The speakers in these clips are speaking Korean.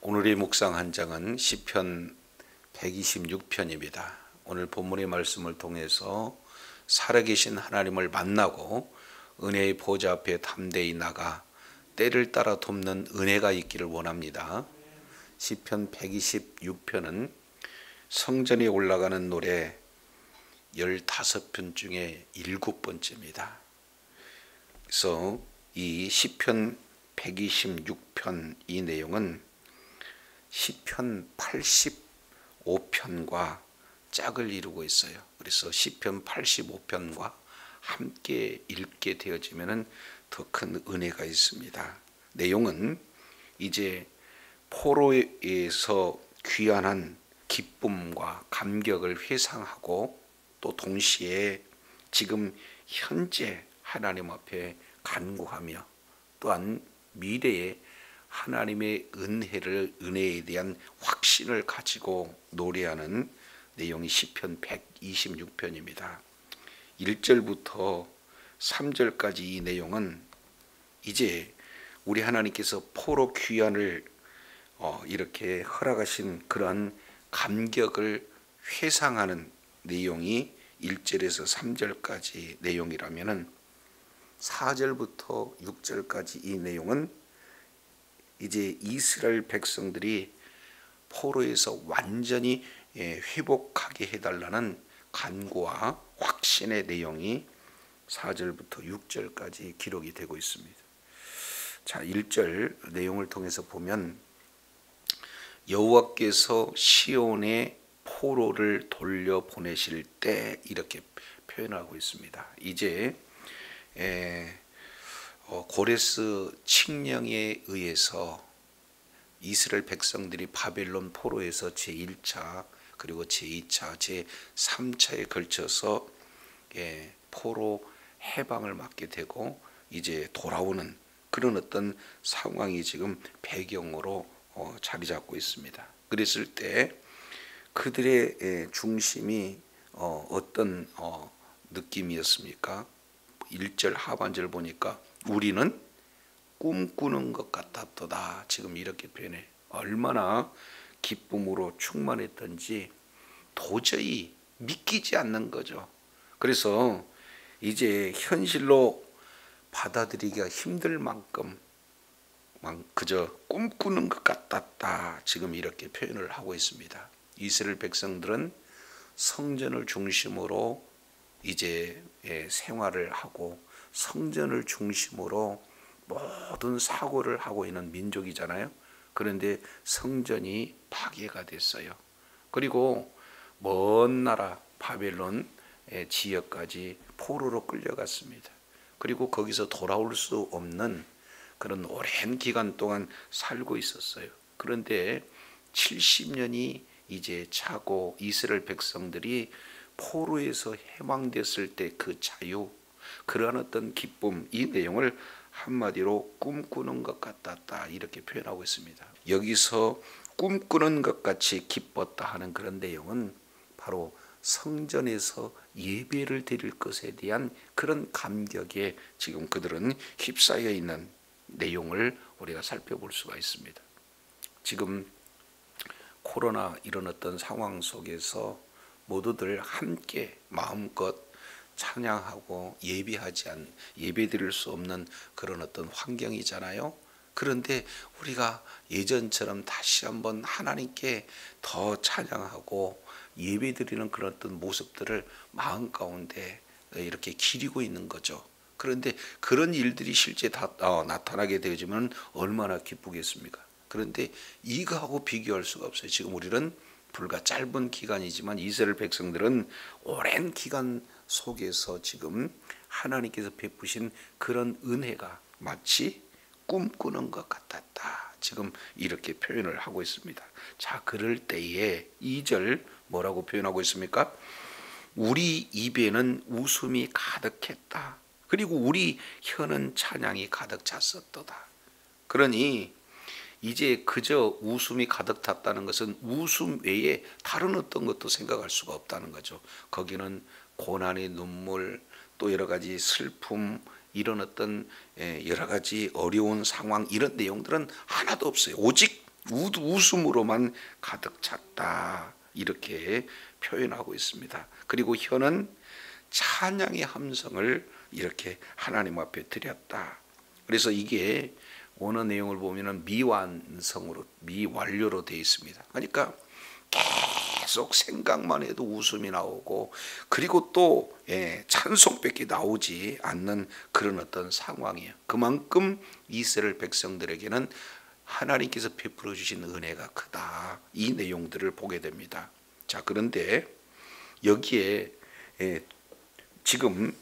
오늘의 묵상 한장은 시편 126편입니다. 오늘 본문의 말씀을 통해서 살아계신 하나님을 만나고 은혜의 보좌 앞에 담대히 나가 때를 따라 돕는 은혜가 있기를 원합니다. 시편 126편은 성전에 올라가는 노래 15편 중에 7번째입니다. 그래서 이 시편 126편 이 내용은 시편 85편과 짝을 이루고 있어요. 그래서 시편 85편과 함께 읽게 되어지면 더 큰 은혜가 있습니다. 내용은 이제 포로에서 귀환한 기쁨과 감격을 회상하고 또 동시에 지금 현재 하나님 앞에 간구하며 또한 미래에 하나님의 은혜에 대한 확신을 가지고 노래하는 내용이 시편 126편입니다. 1절부터 3절까지 이 내용은 이제 우리 하나님께서 포로 귀환을 이렇게 허락하신 그러한 감격을 회상하는 내용이 1절에서 3절까지 내용이라면은 4절부터 6절까지 이 내용은 이제 이스라엘 백성들이 포로에서 완전히 회복하게 해달라는 간구와 확신의 내용이 4절부터 6절까지 기록이 되고 있습니다. 자, 1절 내용을 통해서 보면 여호와께서 시온에 포로를 돌려보내실 때 이렇게 표현하고 있습니다. 이제 고레스 칙령에 의해서 이스라엘 백성들이 바벨론 포로에서 제1차 그리고 제2차 제3차에 걸쳐서 포로 해방을 맞게 되고 이제 돌아오는 그런 어떤 상황이 지금 배경으로 자리 잡고 있습니다. 그랬을 때 그들의 중심이 어떤 느낌이었습니까? 1절 하반절 보니까 우리는 꿈꾸는 것 같았도다. 지금 이렇게 표현해. 얼마나 기쁨으로 충만했던지 도저히 믿기지 않는 거죠. 그래서 이제 현실로 받아들이기가 힘들 만큼 그저 꿈꾸는 것 같았다. 지금 이렇게 표현을 하고 있습니다. 이스라엘 백성들은 성전을 중심으로 이제 생활을 하고 성전을 중심으로 모든 사고를 하고 있는 민족이잖아요. 그런데 성전이 파괴가 됐어요. 그리고 먼 나라 바벨론 지역까지 포로로 끌려갔습니다. 그리고 거기서 돌아올 수 없는 그런 오랜 기간 동안 살고 있었어요. 그런데 70년이 이제 차고 이스라엘 백성들이 포로에서 해방됐을 때 그 자유, 그러한 어떤 기쁨, 이 내용을 한마디로 꿈꾸는 것 같았다 이렇게 표현하고 있습니다. 여기서 꿈꾸는 것 같이 기뻤다 하는 그런 내용은 바로 성전에서 예배를 드릴 것에 대한 그런 감격에 지금 그들은 휩싸여 있는 내용을 우리가 살펴볼 수가 있습니다. 지금 코로나 이런 어떤 상황 속에서 모두들 함께 마음껏 찬양하고 예배드릴 수 없는 그런 어떤 환경이잖아요. 그런데 우리가 예전처럼 다시 한번 하나님께 더 찬양하고 예배드리는 그런 어떤 모습들을 마음 가운데 이렇게 기리고 있는 거죠. 그런데 그런 일들이 실제 나타나게 되어지면 얼마나 기쁘겠습니까? 그런데 이거하고 비교할 수가 없어요. 지금 우리는 불과 짧은 기간이지만 이스라엘 백성들은 오랜 기간 속에서 지금 하나님께서 베푸신 그런 은혜가 마치 꿈꾸는 것 같았다. 지금 이렇게 표현을 하고 있습니다. 자, 그럴 때에 2절 뭐라고 표현하고 있습니까? 우리 입에는 웃음이 가득했다. 그리고 우리 혀는 찬양이 가득 찼었도다. 그러니 이제 그저 웃음이 가득 찼다는 것은 웃음 외에 다른 어떤 것도 생각할 수가 없다는 거죠. 거기는 고난의 눈물, 또 여러 가지 슬픔, 이런 어떤 여러 가지 어려운 상황, 이런 내용들은 하나도 없어요. 오직 웃음으로만 가득 찼다 이렇게 표현하고 있습니다. 그리고 혀는 찬양의 함성을 이렇게 하나님 앞에 드렸다. 그래서 이게 어느 내용을 보면은 미완성으로 미완료로 되어 있습니다. 그러니까 계속 생각만 해도 웃음이 나오고 그리고 또 찬송밖에 나오지 않는 그런 어떤 상황이에요. 그만큼 이스라엘 백성들에게는 하나님께서 베풀어 주신 은혜가 크다. 이 내용들을 보게 됩니다. 자, 그런데 여기에 지금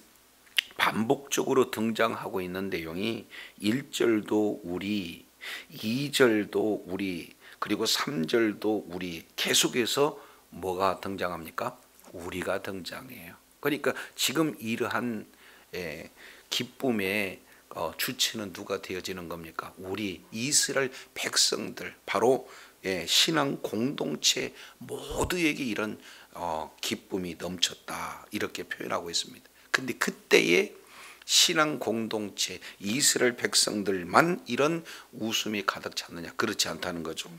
반복적으로 등장하고 있는 내용이 1절도 우리, 2절도 우리, 그리고 3절도 우리, 계속해서 뭐가 등장합니까? 우리가 등장해요. 그러니까 지금 이러한 기쁨의 주체는 누가 되어지는 겁니까? 우리 이스라엘 백성들, 바로 신앙 공동체 모두에게 이런 기쁨이 넘쳤다 이렇게 표현하고 있습니다. 근데 그때의 신앙 공동체 이스라엘 백성들만 이런 웃음이 가득 찼느냐? 그렇지 않다는 거죠.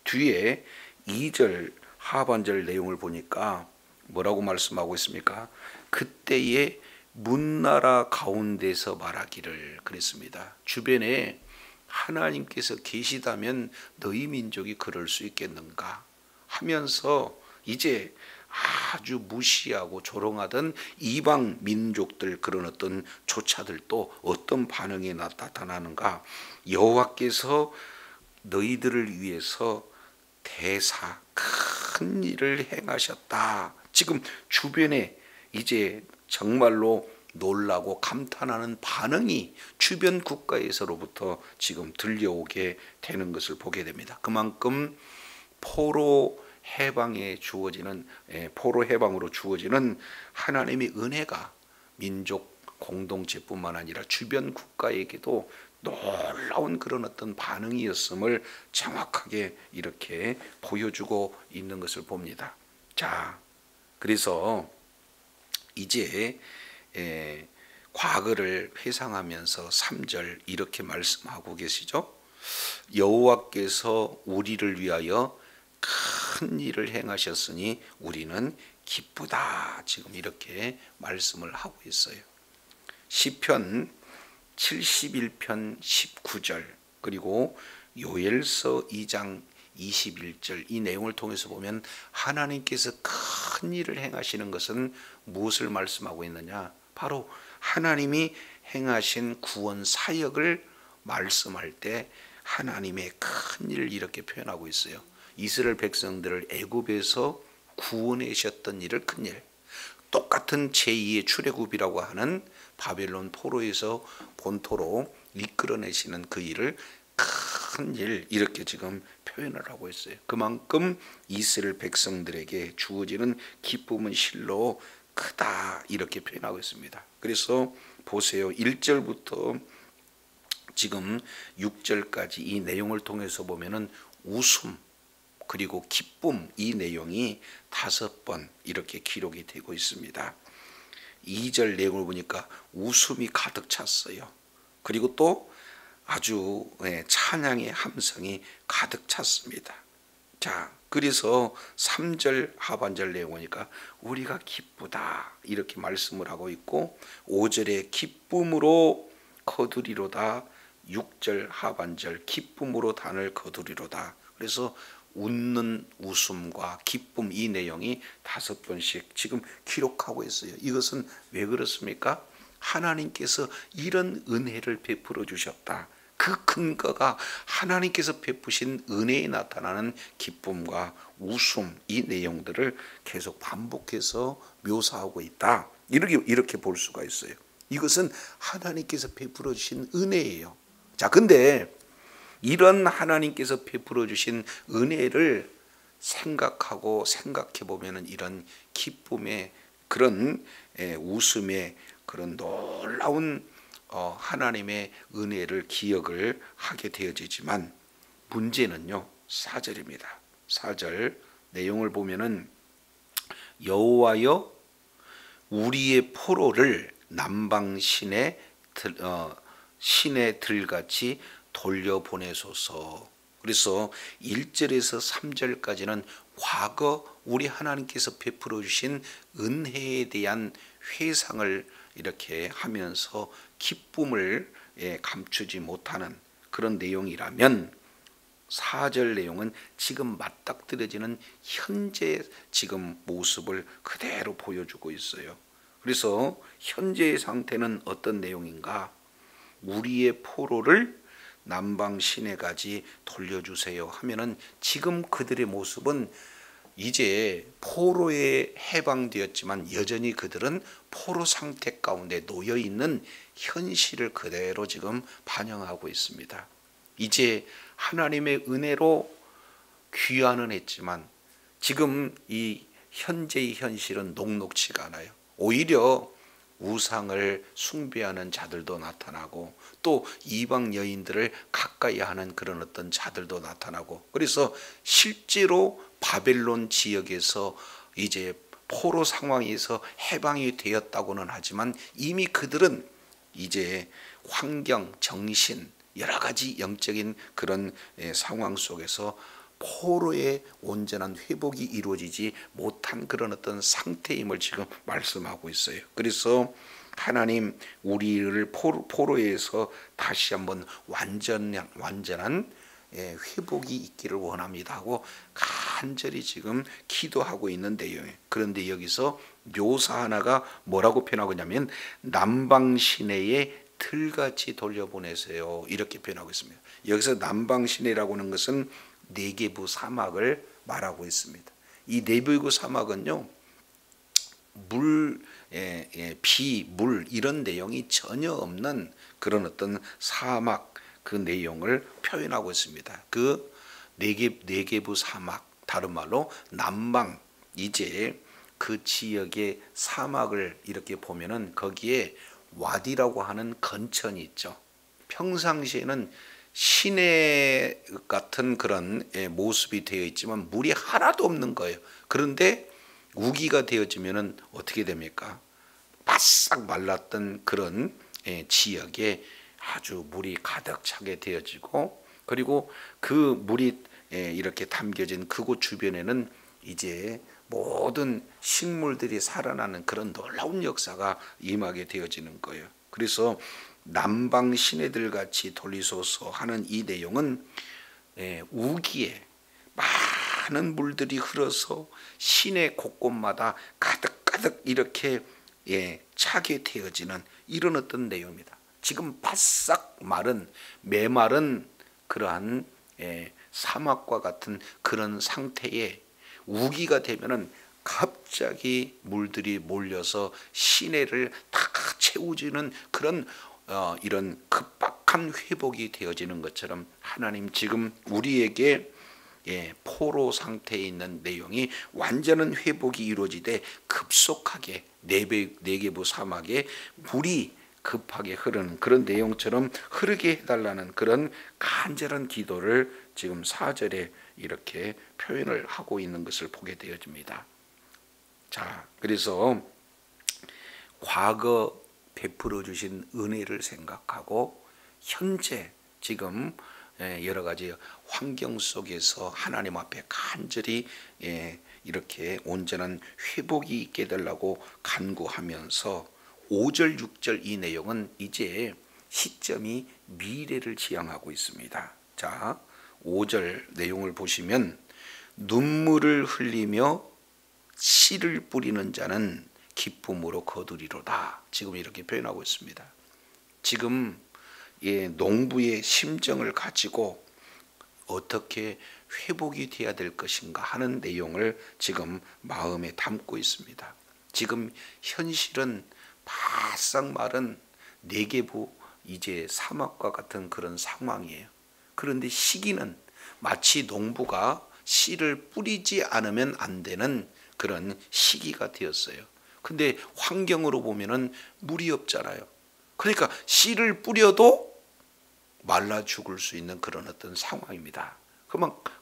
뒤에 2절 하반절 내용을 보니까 뭐라고 말씀하고 있습니까? 그때의 문나라 가운데서 말하기를 그랬습니다. 주변에 하나님께서 계시다면 너희 민족이 그럴 수 있겠는가 하면서 이제 아주 무시하고 조롱하던 이방 민족들 그런 어떤 조차들도 어떤 반응이 나타나는가? 여호와께서 너희들을 위해서 대사 큰 일을 행하셨다. 지금 주변에 이제 정말로 놀라고 감탄하는 반응이 주변 국가에서로부터 지금 들려오게 되는 것을 보게 됩니다. 그만큼 포로 해방으로 주어지는 하나님의 은혜가 민족 공동체뿐만 아니라 주변 국가에게도 놀라운 그런 어떤 반응이었음을 정확하게 이렇게 보여주고 있는 것을 봅니다. 자, 그래서 이제 과거를 회상하면서 3절 이렇게 말씀하고 계시죠. 여호와께서 우리를 위하여 큰 일을 행하셨으니 우리는 기쁘다. 지금 이렇게 말씀을 하고 있어요. 시편 71편 19절 그리고 요엘서 2장 21절 이 내용을 통해서 보면 하나님께서 큰 일을 행하시는 것은 무엇을 말씀하고 있느냐? 바로 하나님이 행하신 구원 사역을 말씀할 때 하나님의 큰 일을 이렇게 표현하고 있어요. 이스라엘 백성들을 애굽에서 구원하셨던 일을 큰 일, 똑같은 제2의 출애굽이라고 하는 바벨론 포로에서 본토로 이끌어내시는 그 일을 큰 일 이렇게 지금 표현을 하고 있어요. 그만큼 이스라엘 백성들에게 주어지는 기쁨은 실로 크다 이렇게 표현하고 있습니다. 그래서 보세요. 1절부터 지금 6절까지 이 내용을 통해서 보면은 웃음 그리고 기쁨 이 내용이 5번 이렇게 기록이 되고 있습니다. 2절 내용을 보니까 웃음이 가득 찼어요. 그리고 또 아주 찬양의 함성이 가득 찼습니다. 자, 그래서 3절 하반절 내용 보니까 우리가 기쁘다 이렇게 말씀을 하고 있고 5절에 기쁨으로 거두리로다 6절 하반절 기쁨으로 단을 거두리로다. 그래서 웃는 웃음과 기쁨 이 내용이 5번씩 지금 기록하고 있어요. 이것은 왜 그렇습니까? 하나님께서 이런 은혜를 베풀어 주셨다. 그 근거가 하나님께서 베푸신 은혜에 나타나는 기쁨과 웃음 이 내용들을 계속 반복해서 묘사하고 있다. 이렇게 볼 수가 있어요. 이것은 하나님께서 베풀어 주신 은혜예요. 자, 근데 이런 하나님께서 베풀어 주신 은혜를 생각하고 생각해 보면은 이런 기쁨의 그런 웃음의 그런 놀라운 하나님의 은혜를 기억을 하게 되어지지만 문제는요 4절입니다. 4절 내용을 보면은 여호와여 우리의 포로를 남방 신의 들같이 돌려보내소서. 그래서 1절에서 3절까지는 과거 우리 하나님께서 베풀어 주신 은혜에 대한 회상을 이렇게 하면서 기쁨을 감추지 못하는 그런 내용이라면 4절 내용은 지금 맞닥뜨려지는 현재 지금 모습을 그대로 보여주고 있어요. 그래서 현재의 상태는 어떤 내용인가? 우리의 포로를 남방 시내까지 돌려주세요 하면은 지금 그들의 모습은 이제 포로에 해방되었지만 여전히 그들은 포로 상태 가운데 놓여 있는 현실을 그대로 지금 반영하고 있습니다. 이제 하나님의 은혜로 귀환은 했지만 지금 이 현재의 현실은 녹록치가 않아요. 오히려 우상을 숭배하는 자들도 나타나고 또 이방 여인들을 가까이 하는 그런 어떤 자들도 나타나고, 그래서 실제로 바벨론 지역에서 이제 포로 상황에서 해방이 되었다고는 하지만 이미 그들은 이제 환경, 정신, 여러 가지 영적인 그런 상황 속에서 포로의 온전한 회복이 이루어지지 못한 그런 어떤 상태임을 지금 말씀하고 있어요. 그래서 하나님 우리를 포로에서 다시 한번 완전한 회복이 있기를 원합니다 하고 간절히 지금 기도하고 있는 내용이에요. 그런데 여기서 묘사 하나가 뭐라고 표현하고 있냐면 남방 시내에 들같이 돌려보내세요 이렇게 표현하고 있습니다. 여기서 남방 시내라고 하는 것은 네게부 사막을 말하고 있습니다. 이 네게부 사막은요 비, 물 이런 내용이 전혀 없는 그런 어떤 사막 그 내용을 표현하고 있습니다. 그 네게부 사막, 다른 말로 남방, 이제 그 지역의 사막을 이렇게 보면은 거기에 와디라고 하는 건천이 있죠. 평상시에는 시내 같은 그런 모습이 되어 있지만 물이 하나도 없는 거예요. 그런데 우기가 되어지면은 어떻게 됩니까? 바싹 말랐던 그런 지역에 아주 물이 가득 차게 되어지고, 그리고 그 물이 이렇게 담겨진 그곳 주변에는 이제 모든 식물들이 살아나는 그런 놀라운 역사가 임하게 되어지는 거예요. 그래서 남방 시내들 같이 돌리소서 하는 이 내용은 우기에 많은 물들이 흘러서 시내 곳곳마다 가득가득 이렇게 차게 되어지는 이런 어떤 내용입니다. 지금 바싹 마른 메마른 그러한 사막과 같은 그런 상태에 우기가 되면은 갑자기 물들이 몰려서 시내를 다 채워지는 그런 이런 급박한 회복이 되어지는 것처럼 하나님 지금 우리에게 포로 상태에 있는 내용이 완전한 회복이 이루어지되 급속하게 네게부 사막에 물이 급하게 흐르는 그런 내용처럼 흐르게 해달라는 그런 간절한 기도를 지금 4절에 이렇게 표현을 하고 있는 것을 보게 되어집니다. 자, 그래서 과거 베풀어 주신 은혜를 생각하고 현재 지금 여러 가지 환경 속에서 하나님 앞에 간절히 이렇게 온전한 회복이 있게 되려고 간구하면서 5절 6절 이 내용은 이제 시점이 미래를 지향하고 있습니다. 자, 5절 내용을 보시면 눈물을 흘리며 씨를 뿌리는 자는 기쁨으로 거두리로다. 지금 이렇게 표현하고 있습니다. 지금 농부의 심정을 가지고 어떻게 회복이 되어야 될 것인가 하는 내용을 지금 마음에 담고 있습니다. 지금 현실은 바싹 마른 네게부 이제 사막과 같은 그런 상황이에요. 그런데 시기는 마치 농부가 씨를 뿌리지 않으면 안 되는 그런 시기가 되었어요. 근데 환경으로 보면은 물이 없잖아요. 그러니까 씨를 뿌려도 말라 죽을 수 있는 그런 어떤 상황입니다.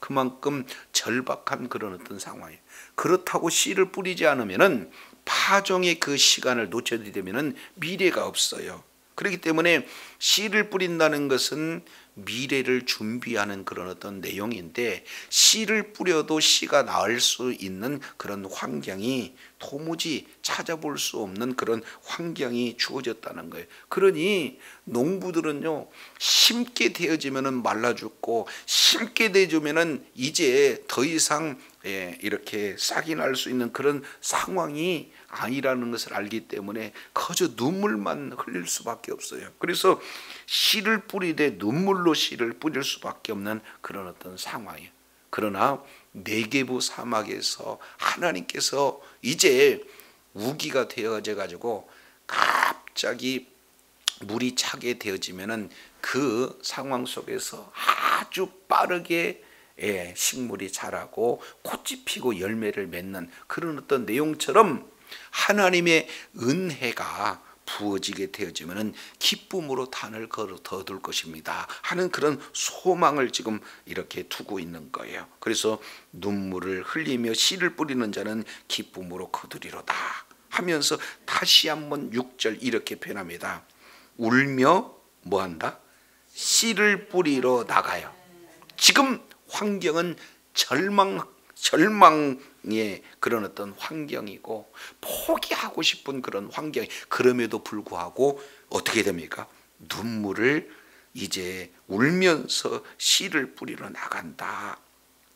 그만큼 절박한 그런 어떤 상황이에요. 그렇다고 씨를 뿌리지 않으면은 파종의 그 시간을 놓쳐야 되면은 미래가 없어요. 그렇기 때문에 씨를 뿌린다는 것은 미래를 준비하는 그런 어떤 내용인데, 씨를 뿌려도 씨가 나을 수 있는 그런 환경이 도무지 찾아볼 수 없는 그런 환경이 주어졌다는 거예요. 그러니 농부들은요, 심게 되어지면은 말라 죽고, 심게 되어지면은 이제 더 이상 이렇게 싹이 날 수 있는 그런 상황이 아니라는 것을 알기 때문에 거저 눈물만 흘릴 수밖에 없어요. 그래서 씨를 뿌리되 눈물로 씨를 뿌릴 수밖에 없는 그런 어떤 상황이에요. 그러나 네게부 사막에서 하나님께서 이제 우기가 되어져 가지고 갑자기 물이 차게 되어지면은 그 상황 속에서 아주 빠르게 식물이 자라고 꽃이 피고 열매를 맺는 그런 어떤 내용처럼, 하나님의 은혜가 부어지게 되어지면은 기쁨으로 단을 거둘 것입니다 하는 그런 소망을 지금 이렇게 두고 있는 거예요. 그래서 눈물을 흘리며 씨를 뿌리는 자는 기쁨으로 거두리로다 하면서 다시 한번 6절 이렇게 표현합니다. 울며 뭐한다? 씨를 뿌리러 나가요. 지금 환경은 절망의 그런 어떤 환경이고, 포기하고 싶은 그런 환경. 그럼에도 불구하고 어떻게 됩니까? 눈물을 이제 울면서 씨를 뿌리러 나간다.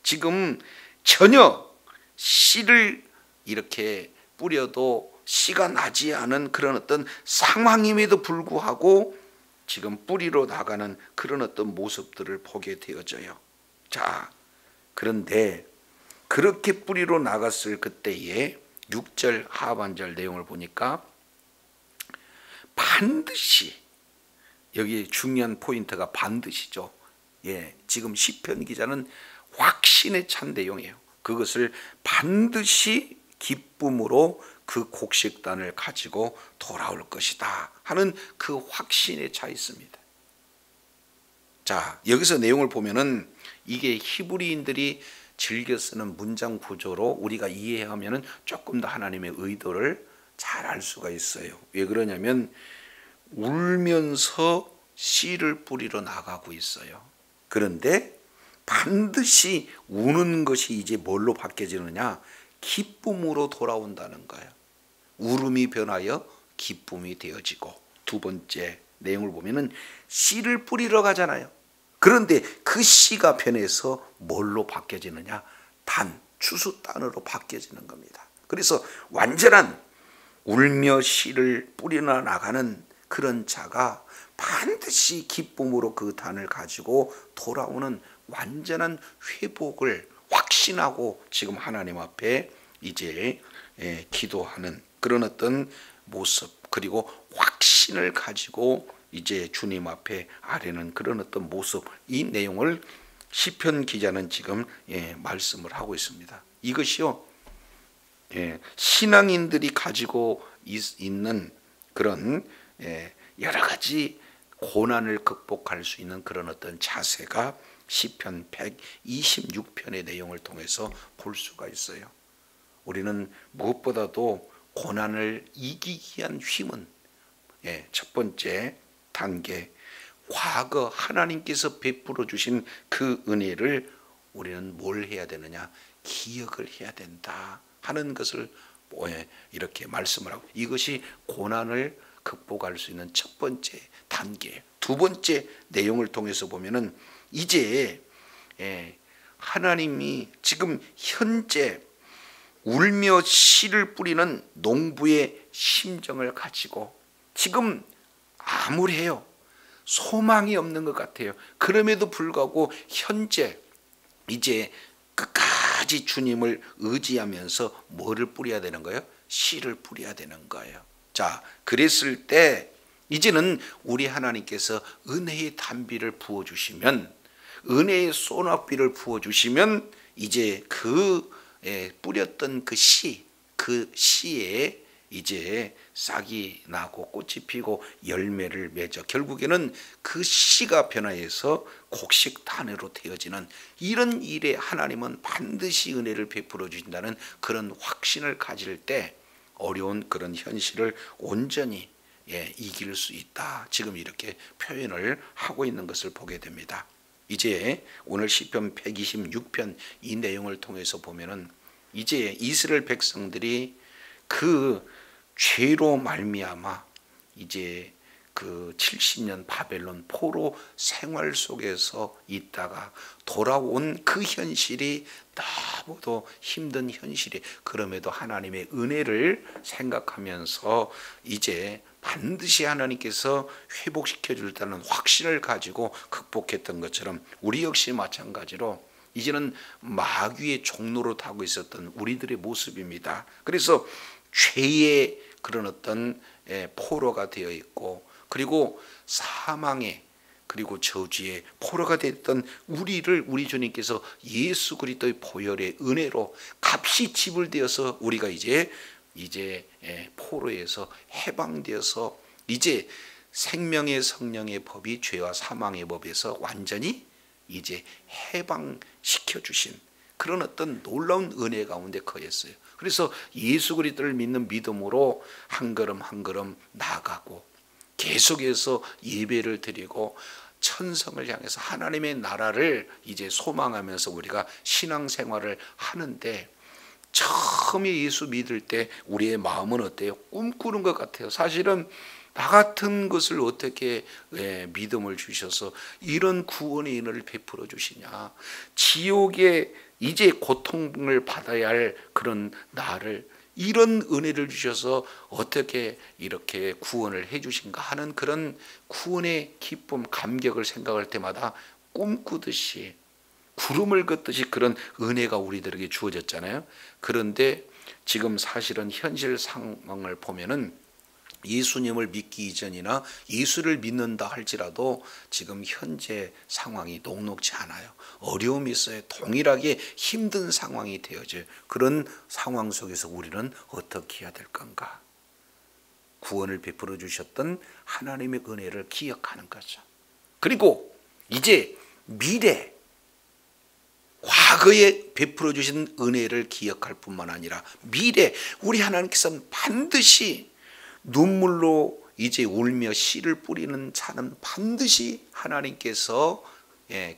지금 전혀 씨를 이렇게 뿌려도 씨가 나지 않은 그런 어떤 상황임에도 불구하고 지금 뿌리러 나가는 그런 어떤 모습들을 보게 되어져요. 자, 그런데 그렇게 뿌리러 나갔을 그때에 6절 하반절 내용을 보니까 반드시, 여기 중요한 포인트가 반드시죠. 지금 시편 기자는 확신에 찬 내용이에요. 그것을 반드시 기쁨으로 그 곡식단을 가지고 돌아올 것이다 하는 그 확신에 차 있습니다. 자, 여기서 내용을 보면은 이게 히브리인들이 즐겨 쓰는 문장 구조로 우리가 이해하면은 조금 더 하나님의 의도를 잘 알 수가 있어요. 왜 그러냐면 울면서 씨를 뿌리러 나가고 있어요. 그런데 반드시 우는 것이 이제 뭘로 바뀌어지느냐? 기쁨으로 돌아온다는 거예요. 울음이 변하여 기쁨이 되어지고, 두 번째 내용을 보면은 씨를 뿌리러 가잖아요. 그런데 그 씨가 변해서 뭘로 바뀌어지느냐? 단, 추수단으로 바뀌어지는 겁니다. 그래서 완전한 울며 씨를 뿌리러 나가는 그런 자가 반드시 기쁨으로 그 단을 가지고 돌아오는 완전한 회복을 확신하고 지금 하나님 앞에 이제 기도하는 그런 어떤 모습, 그리고 확신을 가지고 이제 주님 앞에 아뢰는 그런 어떤 모습, 이 내용을 시편 기자는 지금 말씀을 하고 있습니다. 이것이요, 신앙인들이 가지고 있는 그런 여러 가지 고난을 극복할 수 있는 그런 어떤 자세가 시편 126편의 내용을 통해서 볼 수가 있어요. 우리는 무엇보다도 고난을 이기기 위한 힘은 첫 번째 단계, 과거 하나님께서 베풀어 주신 그 은혜를 우리는 뭘 해야 되느냐? 기억을 해야 된다 하는 것을 이렇게 말씀을 하고, 이것이 고난을 극복할 수 있는 첫 번째 단계. 두 번째 내용을 통해서 보면은 이제 하나님이 지금 현재 울며 씨를 뿌리는 농부의 심정을 가지고 지금 암울해요. 소망이 없는 것 같아요. 그럼에도 불구하고 현재 이제 끝까지 주님을 의지하면서 뭐를 뿌려야 되는 거예요? 씨를 뿌려야 되는 거예요. 자, 그랬을 때 이제는 우리 하나님께서 은혜의 단비를 부어주시면, 은혜의 소낙비를 부어주시면 이제 그 뿌렸던 그 씨에 이제 싹이 나고 꽃이 피고 열매를 맺어 결국에는 그 씨가 변화해서 곡식 단으로 되어지는 이런 일에 하나님은 반드시 은혜를 베풀어 주신다는 그런 확신을 가질 때 어려운 그런 현실을 온전히 이길 수 있다. 지금 이렇게 표현을 하고 있는 것을 보게 됩니다. 이제 오늘 시편 126편 이 내용을 통해서 보면은 이제 이스라엘 백성들이 그 죄로 말미암아 이제 그 70년 바벨론 포로 생활 속에서 있다가 돌아온 그 현실이 너무도 힘든 현실이, 그럼에도 하나님의 은혜를 생각하면서 이제 반드시 하나님께서 회복시켜 줄다는 확신을 가지고 극복했던 것처럼 우리 역시 마찬가지로 이제는 마귀의 종로로 타고 있었던 우리들의 모습입니다. 그래서 죄의 그런 어떤 포로가 되어 있고, 그리고 사망의 그리고 저주의 포로가 됐던 우리를 우리 주님께서 예수 그리스도의 보혈의 은혜로 값이 지불되어서 우리가 이제 포로에서 해방되어서 이제 생명의 성령의 법이 죄와 사망의 법에서 완전히 이제 해방시켜 주신 그런 어떤 놀라운 은혜 가운데 거했어요. 그래서 예수 그리스도를 믿는 믿음으로 한 걸음 한 걸음 나아가고 계속해서 예배를 드리고 천성을 향해서 하나님의 나라를 이제 소망하면서 우리가 신앙생활을 하는데, 처음에 예수 믿을 때 우리의 마음은 어때요? 꿈꾸는 것 같아요. 사실은 나 같은 것을 어떻게 믿음을 주셔서 이런 구원의 은혜를 베풀어 주시냐, 지옥에 이제 고통을 받아야 할 그런 나를 이런 은혜를 주셔서 어떻게 이렇게 구원을 해 주신가 하는 그런 구원의 기쁨, 감격을 생각할 때마다 꿈꾸듯이 구름을 걷듯이 그런 은혜가 우리들에게 주어졌잖아요. 그런데 지금 사실은 현실 상황을 보면은 예수님을 믿기 이전이나 예수를 믿는다 할지라도 지금 현재 상황이 녹록지 않아요. 어려움이 있어요. 동일하게 힘든 상황이 되어져요. 그런 상황 속에서 우리는 어떻게 해야 될 건가? 구원을 베풀어 주셨던 하나님의 은혜를 기억하는 거죠. 그리고 이제 미래, 과거에 베풀어 주신 은혜를 기억할 뿐만 아니라 미래, 우리 하나님께서는 반드시 눈물로 이제 울며 씨를 뿌리는 자는 반드시 하나님께서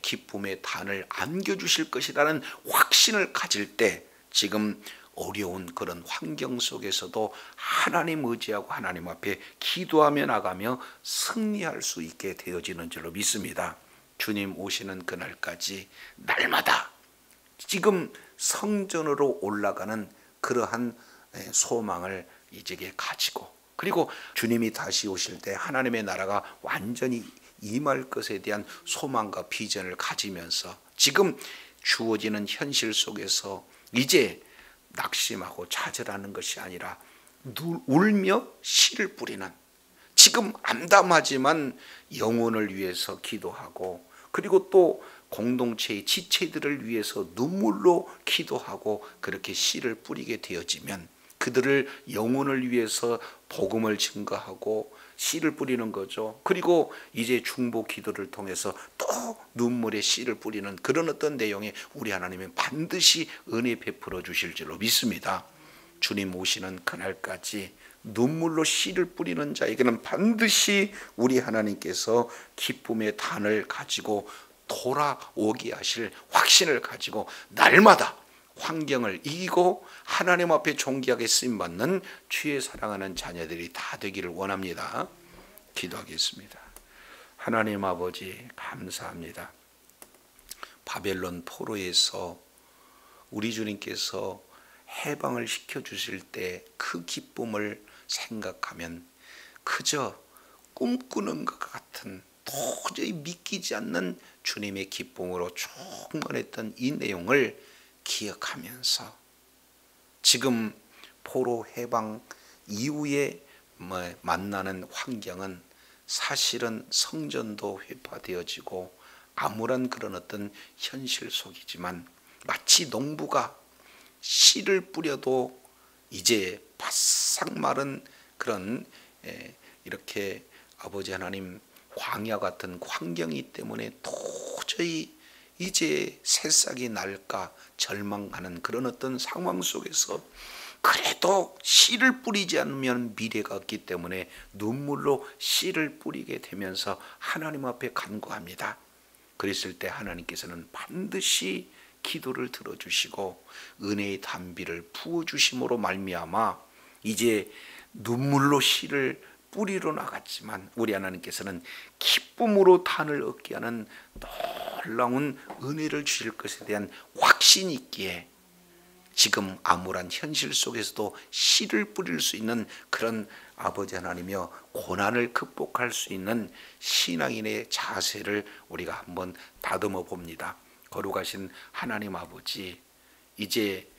기쁨의 단을 안겨주실 것이라는 확신을 가질 때 지금 어려운 그런 환경 속에서도 하나님 의지하고 하나님 앞에 기도하며 나가며 승리할 수 있게 되어지는 줄로 믿습니다. 주님 오시는 그날까지 날마다 지금 성전으로 올라가는 그러한 소망을 이제 가지고, 그리고 주님이 다시 오실 때 하나님의 나라가 완전히 임할 것에 대한 소망과 비전을 가지면서 지금 주어지는 현실 속에서 이제 낙심하고 좌절하는 것이 아니라 울며 씨를 뿌리는, 지금 암담하지만 영혼을 위해서 기도하고, 그리고 또 공동체의 지체들을 위해서 눈물로 기도하고 그렇게 씨를 뿌리게 되어지면 그들을 영혼을 위해서 복음을 증거하고 씨를 뿌리는 거죠. 그리고 이제 중보 기도를 통해서 또 눈물의 씨를 뿌리는 그런 어떤 내용에 우리 하나님은 반드시 은혜 베풀어 주실 줄로 믿습니다. 주님 오시는 그날까지 눈물로 씨를 뿌리는 자에게는 반드시 우리 하나님께서 기쁨의 단을 가지고 돌아오게 하실 확신을 가지고 날마다 환경을 이기고 하나님 앞에 존귀하게 쓰임받는 주의 사랑하는 자녀들이 다 되기를 원합니다. 기도하겠습니다. 하나님 아버지 감사합니다. 바벨론 포로에서 우리 주님께서 해방을 시켜주실 때 그 기쁨을 생각하면 그저 꿈꾸는 것 같은, 도저히 믿기지 않는 주님의 기쁨으로 충만했던 이 내용을 기억하면서 지금 포로 해방 이후에 만나는 환경은 사실은 성전도 회파되어지고 암울한 그런 어떤 현실 속이지만, 마치 농부가 씨를 뿌려도 이제 바싹 마른 그런 이렇게 아버지 하나님 광야 같은 환경이기 때문에 도저히 이제 새싹이 날까 절망하는 그런 어떤 상황 속에서 그래도 씨를 뿌리지 않으면 미래가 없기 때문에 눈물로 씨를 뿌리게 되면서 하나님 앞에 간구합니다. 그랬을 때 하나님께서는 반드시 기도를 들어주시고 은혜의 단비를 부어주심으로 말미암아 이제 눈물로 씨를 뿌리러 나갔지만 우리 하나님께서는 기쁨으로 단을 얻게 하는 놀라운 은혜를 주실 것에 대한 확신이 있기에 지금 암울한 현실 속에서도 씨를 뿌릴 수 있는 그런 아버지 하나님이여 고난을 극복할 수 있는 신앙인의 자세를 우리가 한번 다듬어 봅니다. 거룩하신 하나님 아버지, 이제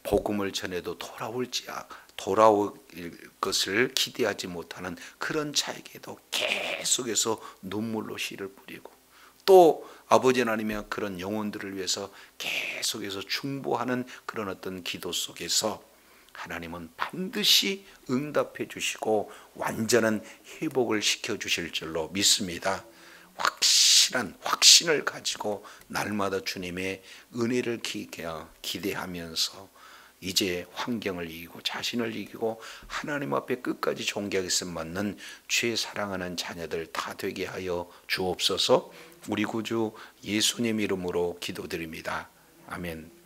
복음을 전해도 돌아올 것을 기대하지 못하는 그런 자에게도 계속해서 눈물로 씨를 뿌리고 또 아버지 하나님의 그런 영혼들을 위해서 계속해서 중보하는 그런 어떤 기도 속에서 하나님은 반드시 응답해 주시고 완전한 회복을 시켜 주실 줄로 믿습니다. 확실한 확신을 가지고 날마다 주님의 은혜를 기대하면서 이제 환경을 이기고 자신을 이기고 하나님 앞에 끝까지 존귀하겠음 맞는 죄 사랑하는 자녀들 다 되게 하여 주옵소서. 우리 구주 예수님 이름으로 기도드립니다. 아멘.